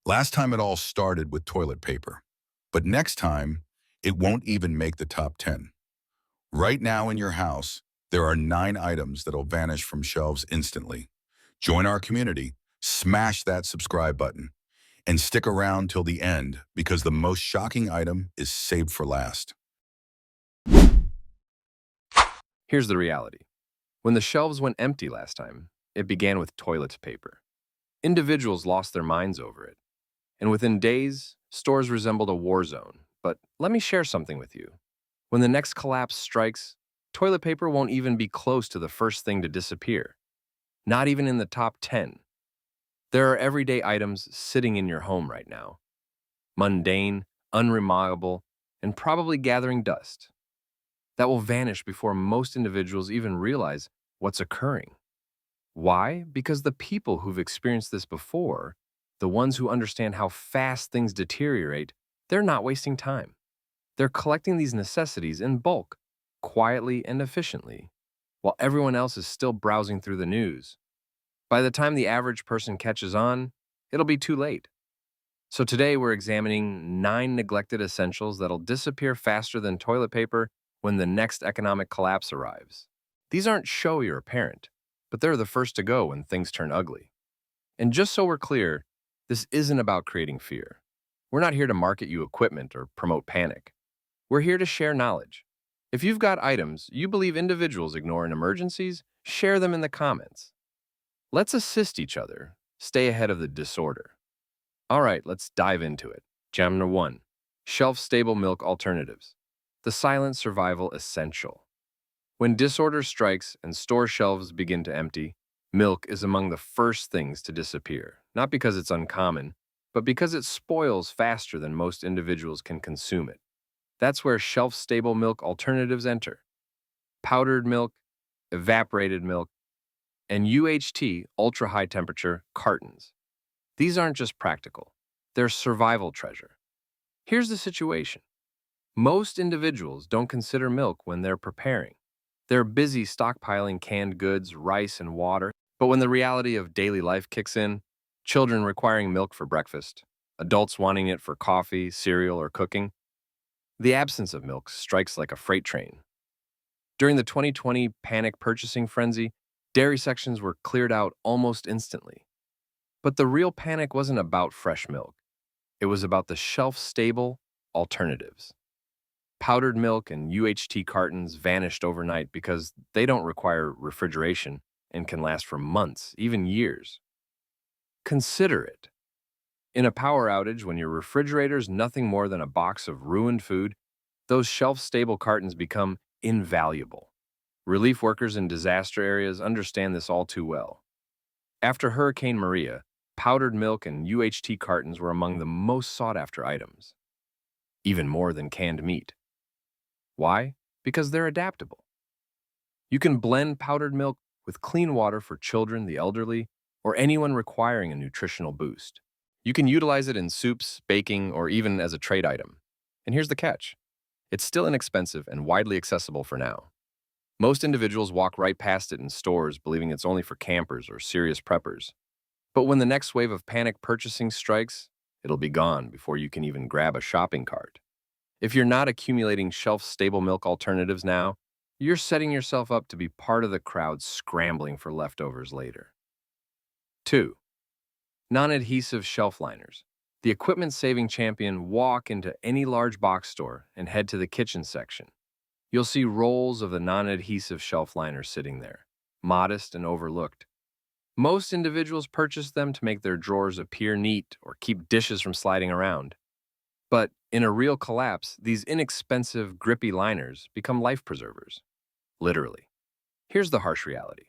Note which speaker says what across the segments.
Speaker 1: Last time it all started with toilet paper, but next time it won't even make the top 10. Right now in your house, there are 9 items that'll vanish from shelves instantly. Join our community, smash that subscribe button, and stick around till the end because the most shocking item is saved for last.
Speaker 2: Here's the reality. When the shelves went empty last time, it began with toilet paper. Individuals lost their minds over it, and within days, stores resembled a war zone. But let me share something with you. When the next collapse strikes, toilet paper won't even be close to the first thing to disappear, not even in the top 10. There are everyday items sitting in your home right now, mundane, unremarkable, and probably gathering dust, that will vanish before most individuals even realize what's occurring. Why? Because the people who've experienced this before, the ones who understand how fast things deteriorate, they're not wasting time. They're collecting these necessities in bulk, quietly and efficiently, while everyone else is still browsing through the news. By the time the average person catches on, it'll be too late. So today we're examining 9 neglected essentials that'll disappear faster than toilet paper when the next economic collapse arrives. These aren't showy or apparent, but they're the first to go when things turn ugly. And just so we're clear, this isn't about creating fear. We're not here to market you equipment or promote panic. We're here to share knowledge. If you've got items you believe individuals ignore in emergencies, share them in the comments. Let's assist each other, stay ahead of the disorder. All right, let's dive into it. Gem number 1, shelf-stable milk alternatives. The silent survival essential. When disorder strikes and store shelves begin to empty, milk is among the first things to disappear, not because it's uncommon, but because it spoils faster than most individuals can consume it. That's where shelf-stable milk alternatives enter. Powdered milk, evaporated milk, and UHT, ultra-high temperature, cartons. These aren't just practical, they're survival treasure. Here's the situation. Most individuals don't consider milk when they're preparing. They're busy stockpiling canned goods, rice, and water. But when the reality of daily life kicks in, children requiring milk for breakfast, adults wanting it for coffee, cereal, or cooking, the absence of milk strikes like a freight train. During the 2020 panic purchasing frenzy, dairy sections were cleared out almost instantly. But the real panic wasn't about fresh milk. It was about the shelf-stable alternatives. Powdered milk and UHT cartons vanished overnight because they don't require refrigeration and can last for months, even years. Consider it. In a power outage, when your refrigerator's nothing more than a box of ruined food, those shelf-stable cartons become invaluable. Relief workers in disaster areas understand this all too well. After Hurricane Maria, powdered milk and UHT cartons were among the most sought-after items, even more than canned meat. Why? Because they're adaptable. You can blend powdered milk with clean water for children, the elderly, or anyone requiring a nutritional boost. You can utilize it in soups, baking, or even as a trade item. And here's the catch. It's still inexpensive and widely accessible for now. Most individuals walk right past it in stores, believing it's only for campers or serious preppers. But when the next wave of panic purchasing strikes, it'll be gone before you can even grab a shopping cart. If you're not accumulating shelf-stable milk alternatives now, you're setting yourself up to be part of the crowd scrambling for leftovers later. 2. Non-adhesive shelf liners. The equipment-saving champion. Walk into any large box store and head to the kitchen section. You'll see rolls of the non-adhesive shelf liners sitting there, modest and overlooked. Most individuals purchase them to make their drawers appear neat or keep dishes from sliding around. But in a real collapse, these inexpensive, grippy liners become life preservers. Literally. Here's the harsh reality.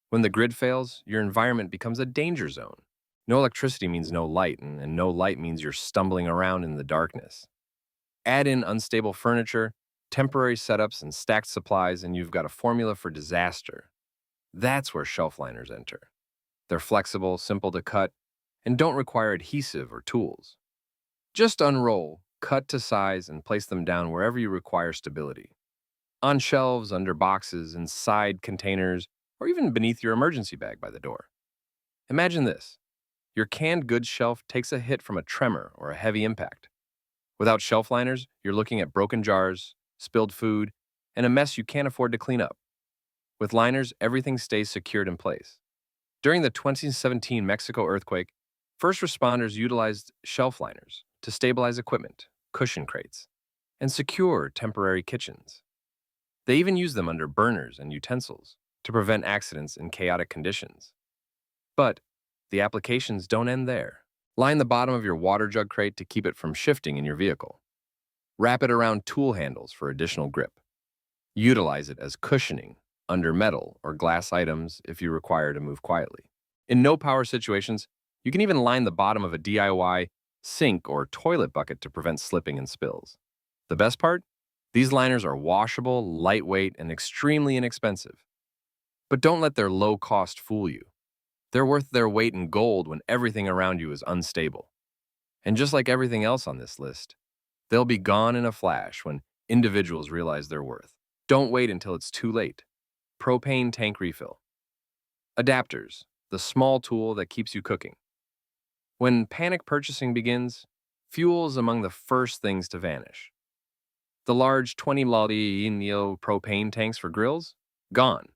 Speaker 2: When the grid fails, your environment becomes a danger zone. No electricity means no light, and no light means you're stumbling around in the darkness. Add in unstable furniture, temporary setups, and stacked supplies, and you've got a formula for disaster. That's where shelf liners enter. They're flexible, simple to cut, and don't require adhesive or tools. Just unroll, cut to size, and place them down wherever you require stability. On shelves, under boxes, inside containers, or even beneath your emergency bag by the door. Imagine this. your canned goods shelf takes a hit from a tremor or a heavy impact. Without shelf liners, you're looking at broken jars, spilled food, and a mess you can't afford to clean up. With liners, everything stays secured in place. During the 2017 Mexico earthquake, first responders utilized shelf liners to stabilize equipment, cushion crates, and secure temporary kitchens. They even used them under burners and utensils to prevent accidents in chaotic conditions. But the applications don't end there. Line the bottom of your water jug crate to keep it from shifting in your vehicle. Wrap it around tool handles for additional grip. Utilize it as cushioning under metal or glass items if you require to move quietly. In no-power situations, you can even line the bottom of a DIY sink or toilet bucket to prevent slipping and spills. The best part? These liners are washable, lightweight, and extremely inexpensive. But don't let their low cost fool you. They're worth their weight in gold when everything around you is unstable. And just like everything else on this list, they'll be gone in a flash when individuals realize their worth. Don't wait until it's too late. Propane tank refill. Adapters, the small tool that keeps you cooking. When panic purchasing begins, fuel is among the first things to vanish. The large 20 propane tanks for grills? Gone.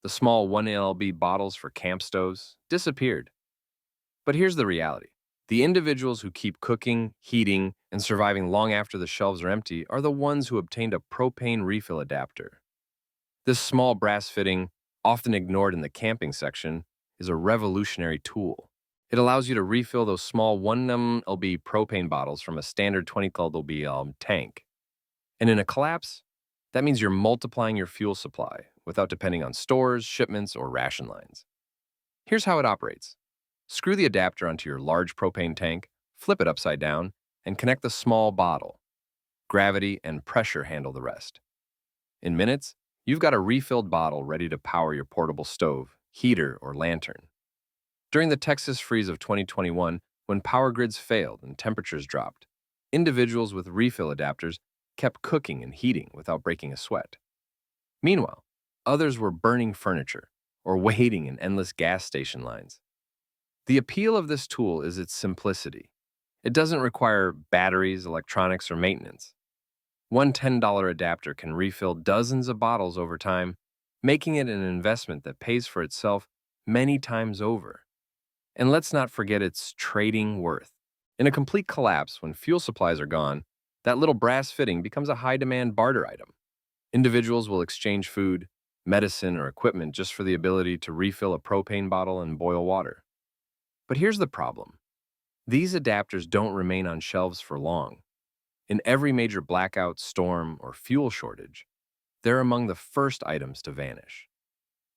Speaker 2: The small 1 lb bottles for camp stoves? Disappeared. But here's the reality. The individuals who keep cooking, heating, and surviving long after the shelves are empty are the ones who obtained a propane refill adapter. This small brass fitting, often ignored in the camping section, is a revolutionary tool. It allows you to refill those small 1 lb propane bottles from a standard 20 lb tank. And in a collapse, that means you're multiplying your fuel supply without depending on stores, shipments, or ration lines. Here's how it operates. Screw the adapter onto your large propane tank, flip it upside down, and connect the small bottle. Gravity and pressure handle the rest. In minutes, you've got a refilled bottle ready to power your portable stove, heater, or lantern. During the Texas freeze of 2021, when power grids failed and temperatures dropped, individuals with refill adapters kept cooking and heating without breaking a sweat. Meanwhile, others were burning furniture or waiting in endless gas station lines. The appeal of this tool is its simplicity. It doesn't require batteries, electronics, or maintenance. One $10 adapter can refill dozens of bottles over time, making it an investment that pays for itself many times over. And let's not forget its trading worth. In a complete collapse, when fuel supplies are gone, that little brass fitting becomes a high-demand barter item. Individuals will exchange food, medicine, or equipment just for the ability to refill a propane bottle and boil water. But here's the problem. These adapters don't remain on shelves for long. In every major blackout, storm, or fuel shortage, they're among the first items to vanish.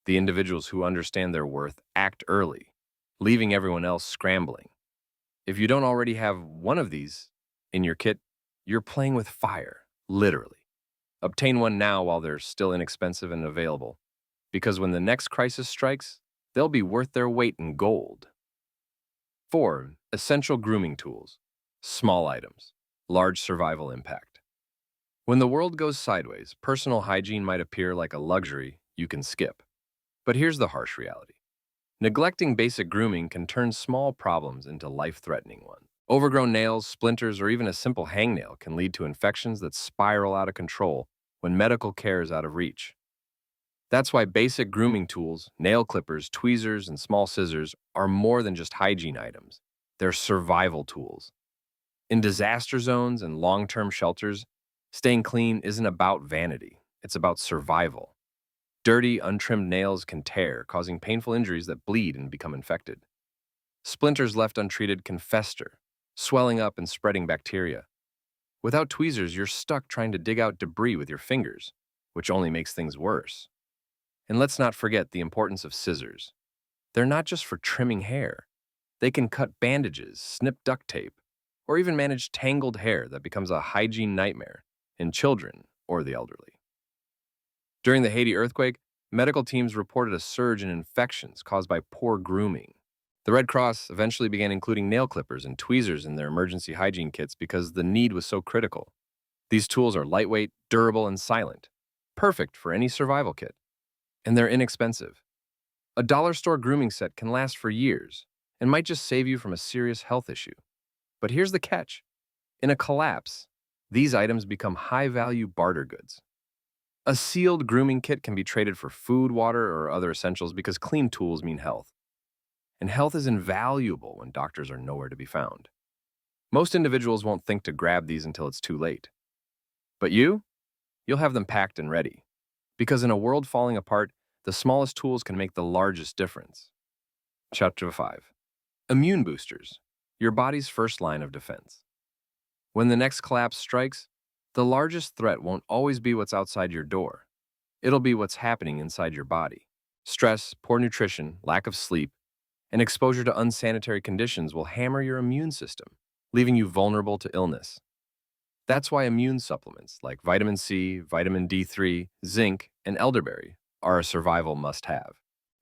Speaker 2: The individuals who understand their worth act early, leaving everyone else scrambling. If you don't already have one of these in your kit, you're playing with fire, literally. Obtain one now while they're still inexpensive and available, because when the next crisis strikes, they'll be worth their weight in gold. 4. Essential grooming tools. Small items. Large survival impact. When the world goes sideways, personal hygiene might appear like a luxury you can skip. But here's the harsh reality. Neglecting basic grooming can turn small problems into life-threatening ones. Overgrown nails, splinters, or even a simple hangnail can lead to infections that spiral out of control when medical care is out of reach. That's why basic grooming tools, nail clippers, tweezers, and small scissors are more than just hygiene items. They're survival tools. In disaster zones and long-term shelters, staying clean isn't about vanity. It's about survival. Dirty, untrimmed nails can tear, causing painful injuries that bleed and become infected. Splinters left untreated can fester, swelling up and spreading bacteria. Without tweezers, you're stuck trying to dig out debris with your fingers, which only makes things worse. And let's not forget the importance of scissors. They're not just for trimming hair. They can cut bandages, snip duct tape, or even manage tangled hair that becomes a hygiene nightmare in children or the elderly. During the Haiti earthquake, medical teams reported a surge in infections caused by poor grooming. The Red Cross eventually began including nail clippers and tweezers in their emergency hygiene kits because the need was so critical. These tools are lightweight, durable, and silent, perfect for any survival kit. And they're inexpensive. A dollar store grooming set can last for years, and might just save you from a serious health issue. But here's the catch. In a collapse, these items become high-value barter goods. A sealed grooming kit can be traded for food, water, or other essentials because clean tools mean health. And health is invaluable when doctors are nowhere to be found. Most individuals won't think to grab these until it's too late. But you'll have them packed and ready. Because in a world falling apart, the smallest tools can make the largest difference. Chapter 5. Immune boosters, your body's first line of defense. When the next collapse strikes, the largest threat won't always be what's outside your door. It'll be what's happening inside your body. Stress, poor nutrition, lack of sleep, and exposure to unsanitary conditions will hammer your immune system, leaving you vulnerable to illness. That's why immune supplements like vitamin C, vitamin D3, zinc, and elderberry are a survival must-have.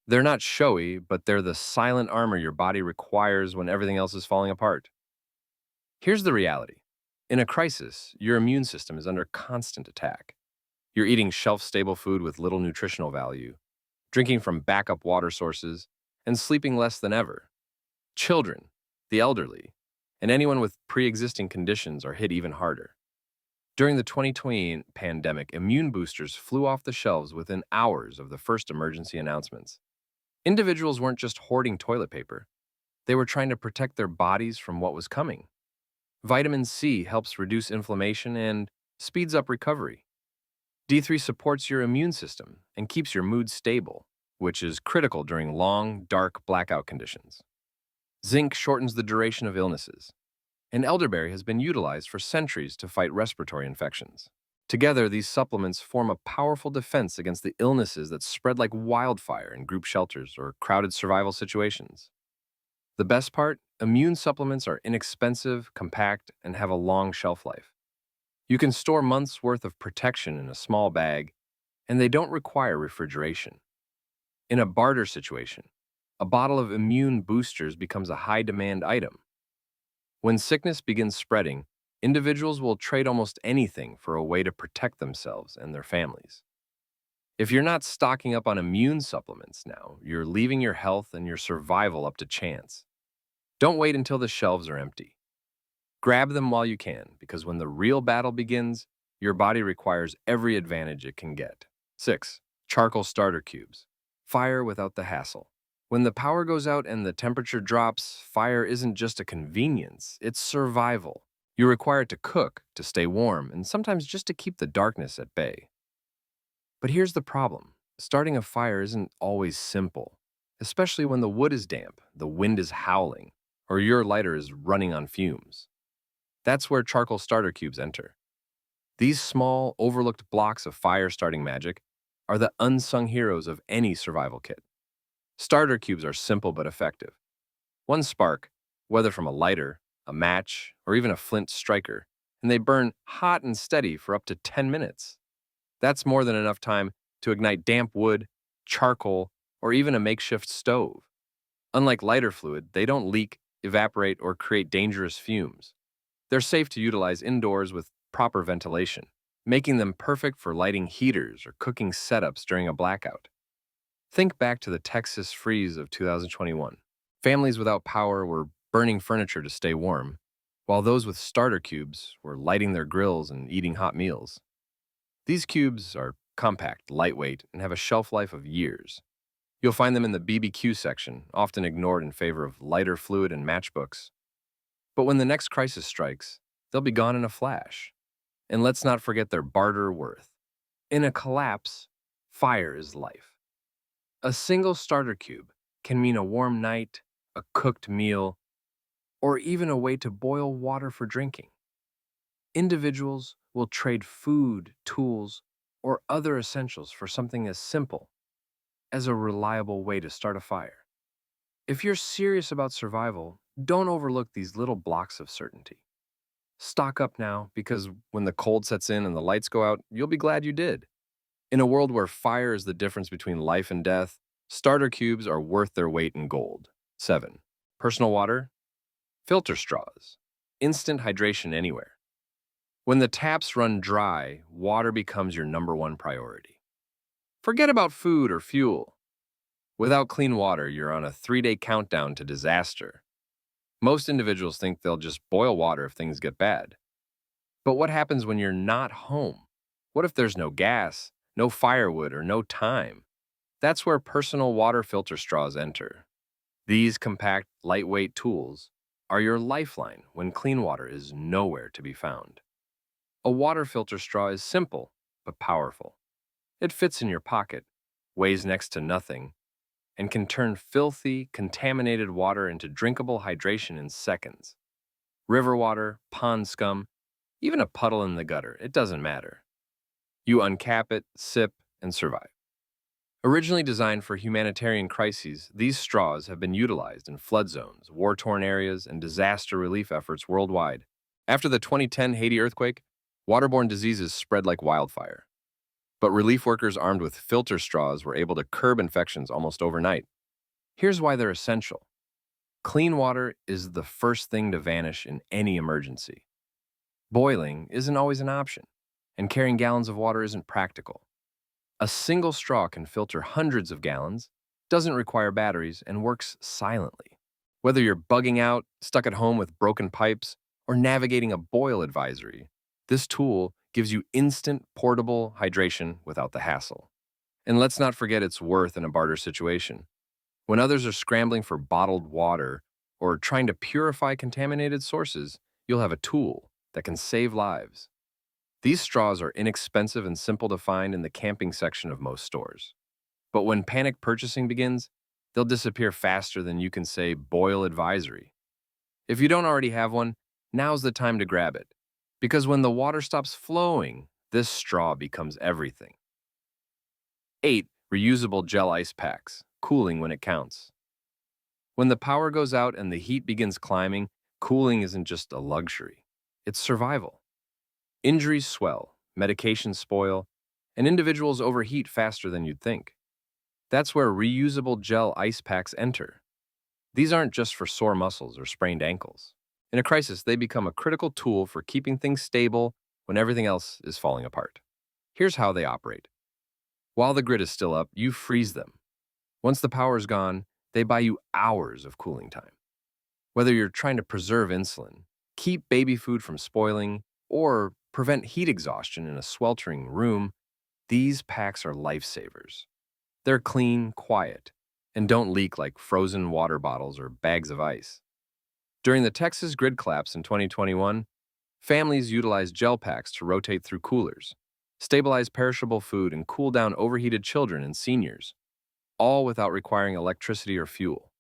Speaker 2: They're not showy, but they're the silent armor your body requires when everything else is falling apart. Here's the reality. In a crisis, your immune system is under constant attack. You're eating shelf-stable food with little nutritional value, drinking from backup water sources, and sleeping less than ever. Children, the elderly, and anyone with pre-existing conditions are hit even harder. During the 2020 pandemic, immune boosters flew off the shelves within hours of the first emergency announcements. Individuals weren't just hoarding toilet paper. They were trying to protect their bodies from what was coming. Vitamin C helps reduce inflammation and speeds up recovery. D3 supports your immune system and keeps your mood stable, which is critical during long, dark blackout conditions. Zinc shortens the duration of illnesses, and elderberry has been utilized for centuries to fight respiratory infections. Together, these supplements form a powerful defense against the illnesses that spread like wildfire in group shelters or crowded survival situations. The best part? Immune supplements are inexpensive, compact, and have a long shelf life. You can store months' worth of protection in a small bag, and they don't require refrigeration. In a barter situation, a bottle of immune boosters becomes a high-demand item. When sickness begins spreading, individuals will trade almost anything for a way to protect themselves and their families. If you're not stocking up on immune supplements now, you're leaving your health and your survival up to chance. Don't wait until the shelves are empty. Grab them while you can, because when the real battle begins, your body requires every advantage it can get. 6. Charcoal starter cubes. Fire without the hassle. When the power goes out and the temperature drops, fire isn't just a convenience, it's survival. You're required to cook, to stay warm, and sometimes just to keep the darkness at bay. But here's the problem. Starting a fire isn't always simple, especially when the wood is damp, the wind is howling, or your lighter is running on fumes. That's where charcoal starter cubes enter. These small, overlooked blocks of fire-starting magic are the unsung heroes of any survival kit. Starter cubes are simple but effective. One spark, whether from a lighter, a match, or even a flint striker, and they burn hot and steady for up to 10 minutes. That's more than enough time to ignite damp wood, charcoal, or even a makeshift stove. Unlike lighter fluid, they don't leak, evaporate, or create dangerous fumes. They're safe to utilize indoors with proper ventilation, making them perfect for lighting heaters or cooking setups during a blackout. Think back to the Texas freeze of 2021. Families without power were burning furniture to stay warm, while those with starter cubes were lighting their grills and eating hot meals. These cubes are compact, lightweight, and have a shelf life of years. You'll find them in the BBQ section, often ignored in favor of lighter fluid and matchbooks. But when the next crisis strikes, they'll be gone in a flash. And let's not forget their barter worth. In a collapse, fire is life. A single starter cube can mean a warm night, a cooked meal, or even a way to boil water for drinking. Individuals will trade food, tools, or other essentials for something as simple as a reliable way to start a fire. If you're serious about survival, don't overlook these little blocks of certainty. Stock up now, because when the cold sets in and the lights go out, you'll be glad you did. In a world where fire is the difference between life and death, starter cubes are worth their weight in gold. 7. Personal water, filter straws, instant hydration anywhere. When the taps run dry, water becomes your number one priority. Forget about food or fuel. Without clean water, you're on a 3-day countdown to disaster. Most individuals think they'll just boil water if things get bad. But what happens when you're not home? What if there's no gas, no firewood, or no time? That's where personal water filter straws enter. These compact, lightweight tools are your lifeline when clean water is nowhere to be found. A water filter straw is simple but powerful. It fits in your pocket, weighs next to nothing, and can turn filthy, contaminated water into drinkable hydration in seconds. River water, pond scum, even a puddle in the gutter, it doesn't matter. You uncap it, sip, and survive. Originally designed for humanitarian crises, these straws have been utilized in flood zones, war-torn areas, and disaster relief efforts worldwide. After the 2010 Haiti earthquake, waterborne diseases spread like wildfire. But relief workers armed with filter straws were able to curb infections almost overnight. Here's why they're essential. Clean water is the first thing to vanish in any emergency. Boiling isn't always an option, and carrying gallons of water isn't practical. A single straw can filter hundreds of gallons, doesn't require batteries, and works silently. Whether you're bugging out, stuck at home with broken pipes, or navigating a boil advisory, this tool gives you instant, portable hydration without the hassle. And let's not forget its worth in a barter situation. When others are scrambling for bottled water or trying to purify contaminated sources, you'll have a tool that can save lives. These straws are inexpensive and simple to find in the camping section of most stores. But when panic purchasing begins, they'll disappear faster than you can say boil advisory. If you don't already have one, now's the time to grab it. Because when the water stops flowing, this straw becomes everything. 8. Reusable gel ice packs, cooling when it counts. When the power goes out and the heat begins climbing, cooling isn't just a luxury, it's survival. Injuries swell, medications spoil, and individuals overheat faster than you'd think. That's where reusable gel ice packs enter. These aren't just for sore muscles or sprained ankles. In a crisis, they become a critical tool for keeping things stable when everything else is falling apart. Here's how they operate. While the grid is still up, you freeze them. Once the power is gone, they buy you hours of cooling time. Whether you're trying to preserve insulin, keep baby food from spoiling, or prevent heat exhaustion in a sweltering room, these packs are lifesavers. They're clean, quiet, and don't leak like frozen water bottles or bags of ice. During the Texas grid collapse in 2021, families utilized gel packs to rotate through coolers, stabilize perishable food, and cool down overheated children and seniors, all without requiring electricity or fuel.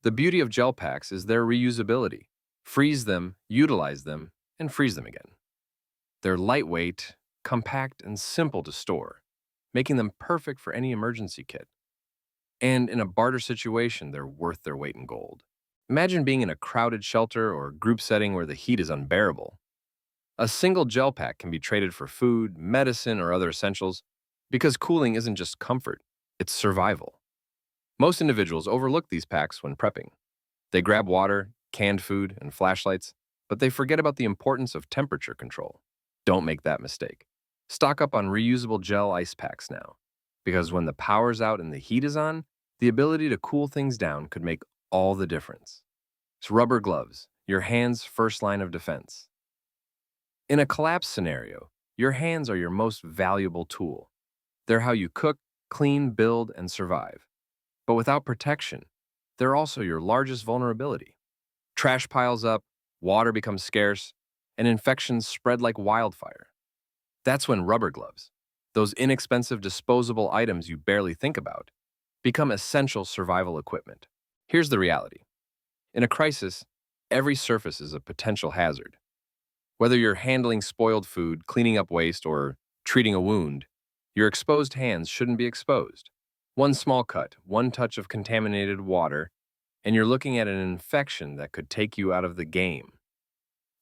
Speaker 2: The beauty of gel packs is their reusability. Freeze them, utilize them, and freeze them again. They're lightweight, compact, and simple to store, making them perfect for any emergency kit. And in a barter situation, they're worth their weight in gold. Imagine being in a crowded shelter or group setting where the heat is unbearable. A single gel pack can be traded for food, medicine, or other essentials because cooling isn't just comfort, it's survival. Most individuals overlook these packs when prepping. They grab water, canned food, and flashlights, but they forget about the importance of temperature control. Don't make that mistake. Stock up on reusable gel ice packs now, because when the power's out and the heat is on, the ability to cool things down could make all the difference. It's rubber gloves, your hands' first line of defense. In a collapse scenario, your hands are your most valuable tool. They're how you cook, clean, build, and survive. But without protection, they're also your largest vulnerability. Trash piles up, water becomes scarce, and infections spread like wildfire. That's when rubber gloves, those inexpensive disposable items you barely think about, become essential survival equipment. Here's the reality. In a crisis, every surface is a potential hazard. Whether you're handling spoiled food, cleaning up waste, or treating a wound, your exposed hands shouldn't be exposed. One small cut, one touch of contaminated water, and you're looking at an infection that could take you out of the game.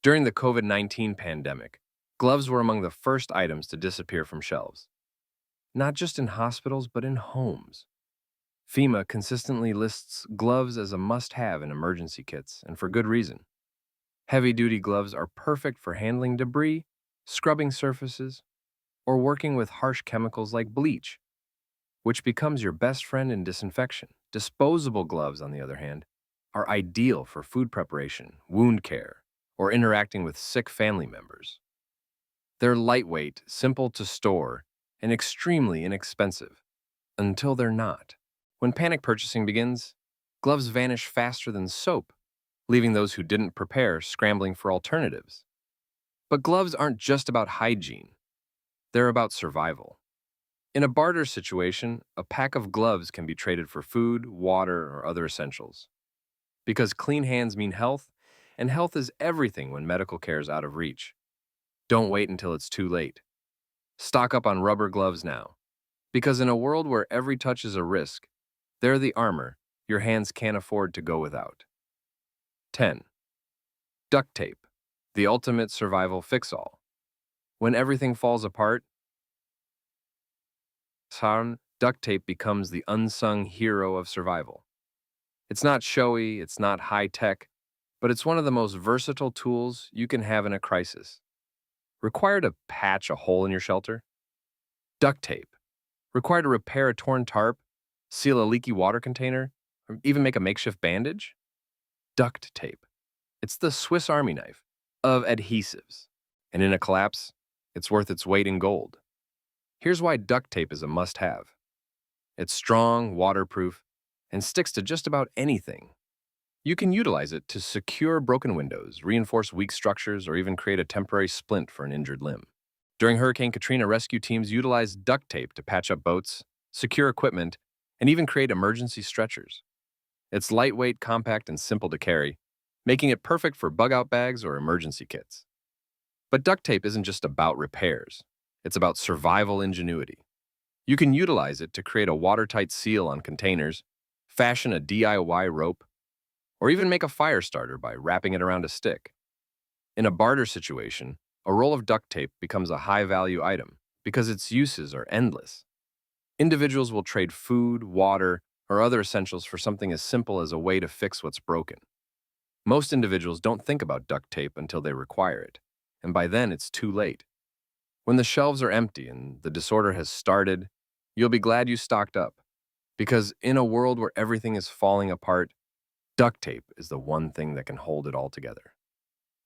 Speaker 2: During the COVID-19 pandemic, gloves were among the first items to disappear from shelves. Not just in hospitals, but in homes. FEMA consistently lists gloves as a must-have in emergency kits, and for good reason. Heavy-duty gloves are perfect for handling debris, scrubbing surfaces, or working with harsh chemicals like bleach. which becomes your best friend in disinfection. Disposable gloves, on the other hand, are ideal for food preparation, wound care, or interacting with sick family members. They're lightweight, simple to store, and extremely inexpensive, until they're not. When panic purchasing begins, gloves vanish faster than soap, leaving those who didn't prepare scrambling for alternatives. But gloves aren't just about hygiene, they're about survival. In a barter situation, a pack of gloves can be traded for food, water, or other essentials. Because clean hands mean health, and health is everything when medical care is out of reach. Don't wait until it's too late. Stock up on rubber gloves now. Because in a world where every touch is a risk, they're the armor your hands can't afford to go without. 10. Duct tape, the ultimate survival fix-all. When everything falls apart, duct tape becomes the unsung hero of survival. It's not showy, it's not high-tech, but it's one of the most versatile tools you can have in a crisis. Required to patch a hole in your shelter? Duct tape. Required to repair a torn tarp, seal a leaky water container, or even make a makeshift bandage? Duct tape. It's the Swiss Army knife of adhesives. And in a collapse, it's worth its weight in gold. Here's why duct tape is a must-have. It's strong, waterproof, and sticks to just about anything. You can utilize it to secure broken windows, reinforce weak structures, or even create a temporary splint for an injured limb. During Hurricane Katrina, rescue teams utilized duct tape to patch up boats, secure equipment, and even create emergency stretchers. It's lightweight, compact, and simple to carry, making it perfect for bug-out bags or emergency kits. But duct tape isn't just about repairs. It's about survival ingenuity. You can utilize it to create a watertight seal on containers, fashion a DIY rope, or even make a fire starter by wrapping it around a stick. In a barter situation, a roll of duct tape becomes a high-value item because its uses are endless. Individuals will trade food, water, or other essentials for something as simple as a way to fix what's broken. Most individuals don't think about duct tape until they require it, and by then it's too late. When the shelves are empty and the disorder has started, you'll be glad you stocked up, because in a world where everything is falling apart, duct tape is the one thing that can hold it all together.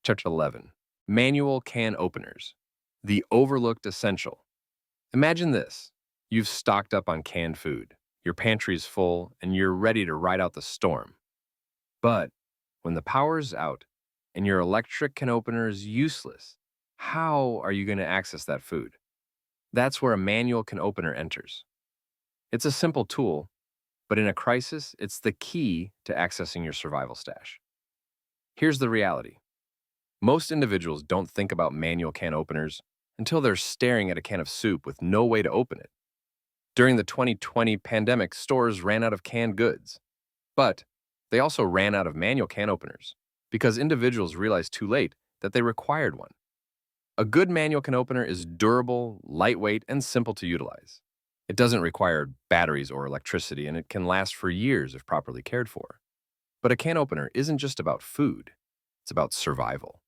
Speaker 2: Chapter 11. Manual can openers. The overlooked essential. Imagine this. You've stocked up on canned food. Your pantry's full, and you're ready to ride out the storm. But when the power's out and your electric can opener is useless, how are you going to access that food? That's where a manual can opener enters. It's a simple tool, but in a crisis, it's the key to accessing your survival stash. Here's the reality. Most individuals don't think about manual can openers until they're staring at a can of soup with no way to open it. During the 2020 pandemic, stores ran out of canned goods, but they also ran out of manual can openers because individuals realized too late that they required one. A good manual can opener is durable, lightweight, and simple to utilize. It doesn't require batteries or electricity, and it can last for years if properly cared for. But a can opener isn't just about food, it's about survival.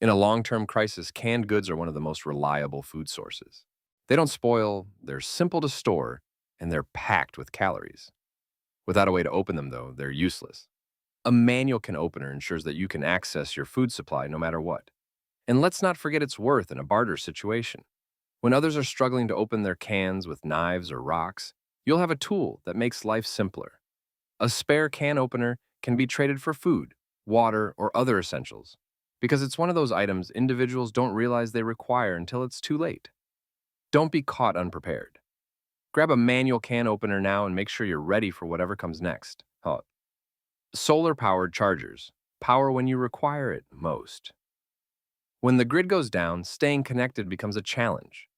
Speaker 2: In a long-term crisis, canned goods are one of the most reliable food sources. They don't spoil, they're simple to store, and they're packed with calories. Without a way to open them, though, they're useless. A manual can opener ensures that you can access your food supply no matter what. And let's not forget its worth in a barter situation. When others are struggling to open their cans with knives or rocks, you'll have a tool that makes life simpler. A spare can opener can be traded for food, water, or other essentials, because it's one of those items individuals don't realize they require until it's too late. Don't be caught unprepared. Grab a manual can opener now and make sure you're ready for whatever comes next. Solar-powered chargers. Power when you require it most. When the grid goes down, staying connected becomes a challenge.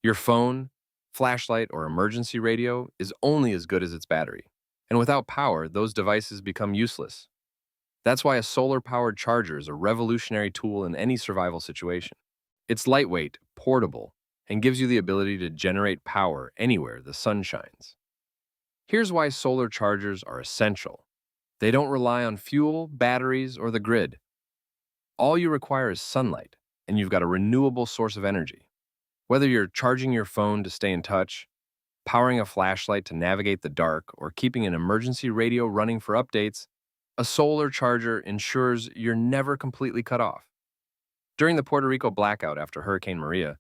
Speaker 2: Your phone, flashlight, or emergency radio is only as good as its battery. And without power, those devices become useless. That's why a solar-powered charger is a revolutionary tool in any survival situation. It's lightweight, portable, and gives you the ability to generate power anywhere the sun shines. Here's why solar chargers are essential. They don't rely on fuel, batteries, or the grid. All you require is sunlight, and you've got a renewable source of energy. Whether you're charging your phone to stay in touch, Powering a flashlight to navigate the dark, or keeping an emergency radio running for updates, a solar charger ensures you're never completely cut off. During the Puerto Rico blackout after Hurricane Maria,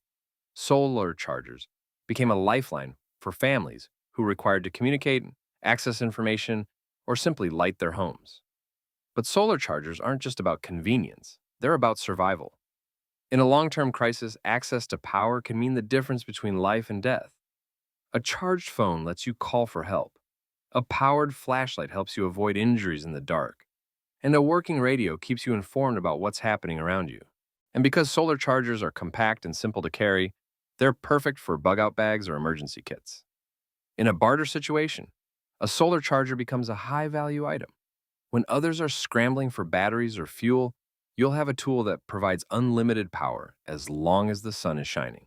Speaker 2: solar chargers became a lifeline for families who required to communicate, access information, or simply light their homes. But solar chargers aren't just about convenience, they're about survival. In a long-term crisis, access to power can mean the difference between life and death. A charged phone lets you call for help. A powered flashlight helps you avoid injuries in the dark. And a working radio keeps you informed about what's happening around you. And because solar chargers are compact and simple to carry, they're perfect for bug-out bags or emergency kits. In a barter situation, a solar charger becomes a high-value item. When others are scrambling for batteries or fuel, you'll have a tool that provides unlimited power as long as the sun is shining.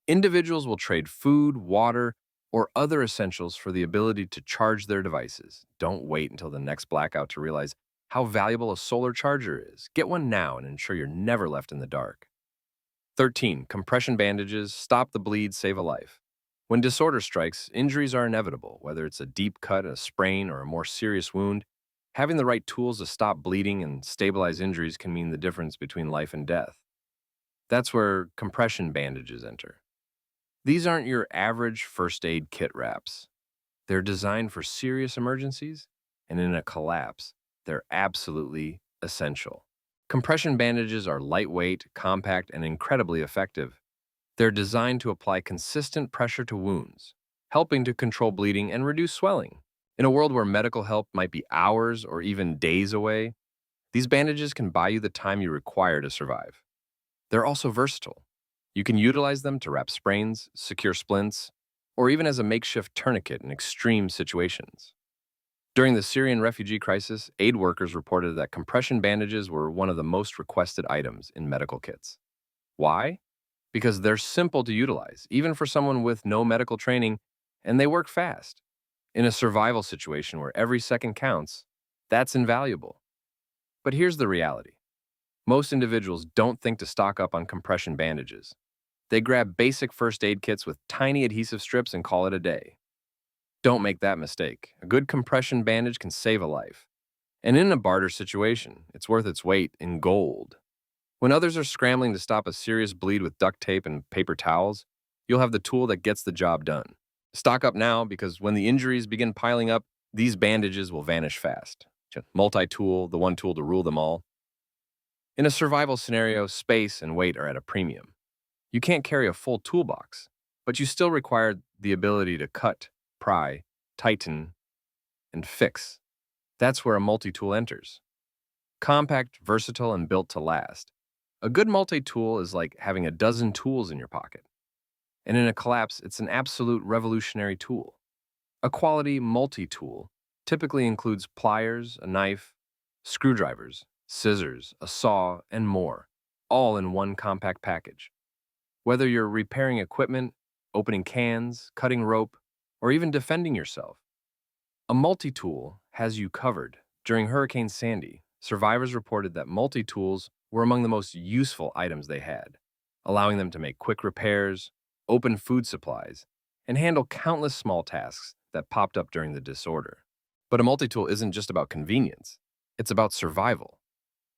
Speaker 2: Individuals will trade food, water, or other essentials for the ability to charge their devices. Don't wait until the next blackout to realize how valuable a solar charger is. Get one now and ensure you're never left in the dark. 13. Compression bandages stop the bleed, save a life. When disorder strikes, injuries are inevitable, whether it's a deep cut, a sprain, or a more serious wound. Having the right tools to stop bleeding and stabilize injuries can mean the difference between life and death. That's where compression bandages enter. These aren't your average first aid kit wraps. They're designed for serious emergencies, and in a collapse, they're absolutely essential. Compression bandages are lightweight, compact, and incredibly effective. They're designed to apply consistent pressure to wounds, helping to control bleeding and reduce swelling. In a world where medical help might be hours or even days away, these bandages can buy you the time you require to survive. They're also versatile. You can utilize them to wrap sprains, secure splints, or even as a makeshift tourniquet in extreme situations. During the Syrian refugee crisis, aid workers reported that compression bandages were one of the most requested items in medical kits. Why? Because they're simple to utilize, even for someone with no medical training, and they work fast. In a survival situation where every second counts, that's invaluable. But here's the reality. Most individuals don't think to stock up on compression bandages. They grab basic first aid kits with tiny adhesive strips and call it a day. Don't make that mistake. A good compression bandage can save a life. And in a barter situation, it's worth its weight in gold. When others are scrambling to stop a serious bleed with duct tape and paper towels, you'll have the tool that gets the job done. Stock up now, because when the injuries begin piling up, these bandages will vanish fast. Multi-tool, the one tool to rule them all. In a survival scenario, space and weight are at a premium. You can't carry a full toolbox, but you still require the ability to cut, pry, tighten, and fix. That's where a multi-tool enters. Compact, versatile, and built to last. A good multi-tool is like having a dozen tools in your pocket. And in a collapse, it's an absolute revolutionary tool. A quality multi-tool typically includes pliers, a knife, screwdrivers, scissors, a saw, and more, all in one compact package. Whether you're repairing equipment, opening cans, cutting rope, or even defending yourself, a multi-tool has you covered. During Hurricane Sandy, survivors reported that multi-tools were among the most useful items they had, allowing them to make quick repairs, open food supplies, and handle countless small tasks that popped up during the disorder. But a multi-tool isn't just about convenience, it's about survival.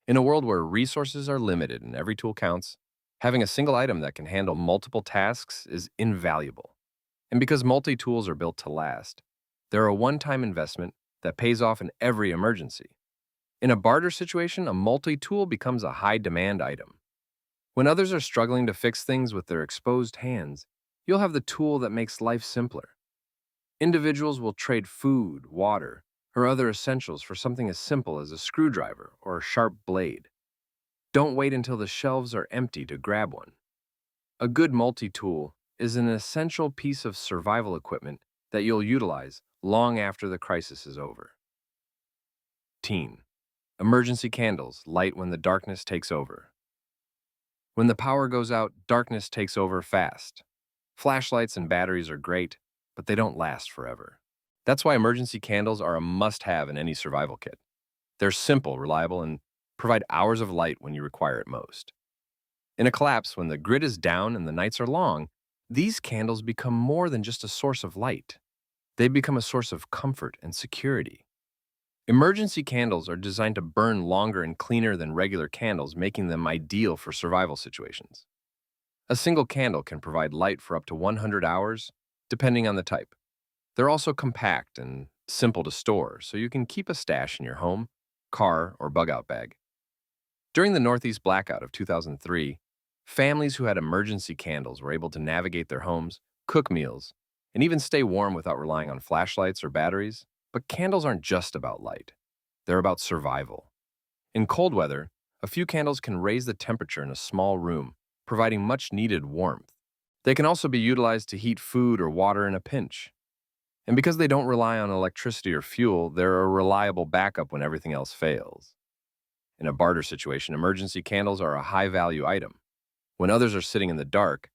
Speaker 2: In a world where resources are limited and every tool counts, having a single item that can handle multiple tasks is invaluable. And because multi-tools are built to last, they're a one-time investment that pays off in every emergency. In a barter situation, a multi-tool becomes a high-demand item. When others are struggling to fix things with their exposed hands, you'll have the tool that makes life simpler. Individuals will trade food, water, or other essentials for something as simple as a screwdriver or a sharp blade. Don't wait until the shelves are empty to grab one. A good multi-tool is an essential piece of survival equipment that you'll utilize long after the crisis is over. Teen. Emergency candles light when the darkness takes over. When the power goes out, darkness takes over fast. Flashlights and batteries are great, but they don't last forever. That's why emergency candles are a must-have in any survival kit. They're simple, reliable, and provide hours of light when you require it most. In a collapse, when the grid is down and the nights are long, these candles become more than just a source of light. They become a source of comfort and security. Emergency candles are designed to burn longer and cleaner than regular candles, making them ideal for survival situations. A single candle can provide light for up to 100 hours, depending on the type. They're also compact and simple to store, so you can keep a stash in your home, car, or bug-out bag. During the Northeast blackout of 2003, families who had emergency candles were able to navigate their homes, cook meals, and even stay warm without relying on flashlights or batteries. But candles aren't just about light. They're about survival. In cold weather, a few candles can raise the temperature in a small room, providing much-needed warmth. They can also be utilized to heat food or water in a pinch. And because they don't rely on electricity or fuel, they're a reliable backup when everything else fails. In a barter situation, emergency candles are a high-value item. When others are sitting in the dark,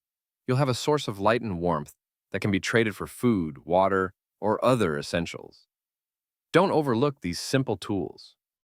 Speaker 2: you'll have a source of light and warmth that can be traded for food, water, or other essentials. Don't overlook these simple tools.